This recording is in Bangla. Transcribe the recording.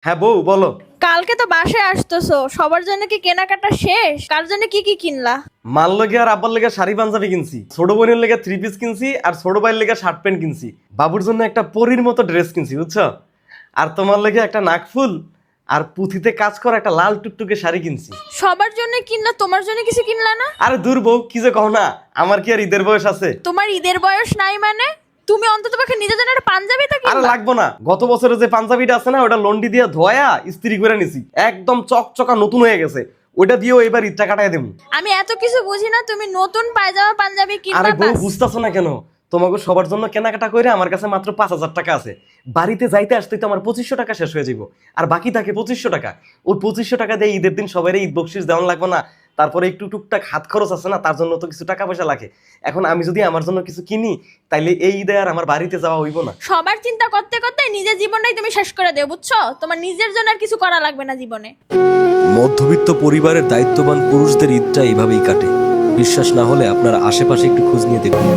হ্যাঁ বউ বলো। কালকে তো বাসায় আসতেছো, সবার জন্য কি কেনাকাটা শেষ? কার জন্য কি কি কিনলা? মার লেগে আর আব্বার লেগে শাড়ি পাঞ্জাবি কিনছি, ছোট বোনের লেগে থ্রি পিস কিনছি, আর ছোট ভাইয়ের লেগে শার্ট প্যান্ট কিনছি। বাবুর জন্য একটা পরীর মতো ড্রেস কিনছি বুঝছো। আর তোমার লেগে একটা নাকফুল আর পুঁথিতে কাজ করা একটা লাল টুকটুকে শাড়ি কিনছি। সবার জন্য কিনলা, তোমার জন্য কিছু কিনলা না? আরে দূর বউ, কি যে কও না, আমার কি আর ঈদের বয়স আছে? তোমার ঈদের বয়স নাই মানে? তুমি অন্তত পক্ষে নিজের জন্য একটা পাঞ্জাবি তো আরে কিনবা। লাগবো না, গত বছরে যে পাঞ্জাবিটা আছে না, ওটা লন্ডি দিয়ে ধোয়া ইস্ত্রি করে নিছি, একদম চকচকা নতুন হয়ে গেছে। ওটা দিয়েও এবার ঈদটা কাটাই দেবো। আমি এত কিছু বুঝি না, তুমি নতুন পায়জামা পাঞ্জাবি কিনবা আরে বউ বাস। বুঝতেছো না কেন? তোমাকে সবার জন্য কেনাকাটা করে আমার কাছে মাত্র 5,000 টাকা আছে। বাড়িতে যাইতে আসতে তো আমার 2500 টাকা শেষ হয়ে যাবো, আর বাকি থাকে 2500 টাকা। ওই 2500 টাকা দিয়ে ঈদের দিন সবাই ঈদ বকশিস দেওয়ান লাগবে না? তারপরে একটু টুকটাক হাত খরচ আছে না, তার জন্য তো কিছু টাকা পয়সা লাগে। এখন আমি যদি আমার জন্য কিছু কিনি, তাইলে এই ঈদে আর আমার বাড়িতে যাওয়া হইব না। সবার চিন্তা করতে করতে নিজের জীবনটাই তুমি শেষ করে দেও, বুঝছো? তোমার নিজের জন্য আর কিছু করা লাগবে না জীবনে। মধ্যবিত্ত পরিবারের দায়িত্ববান পুরুষদের ঈদটা এইভাবেই কাটে। বিশ্বাস না হলে আপনারা আশেপাশে একটু খোঁজ নিয়ে দেখুন।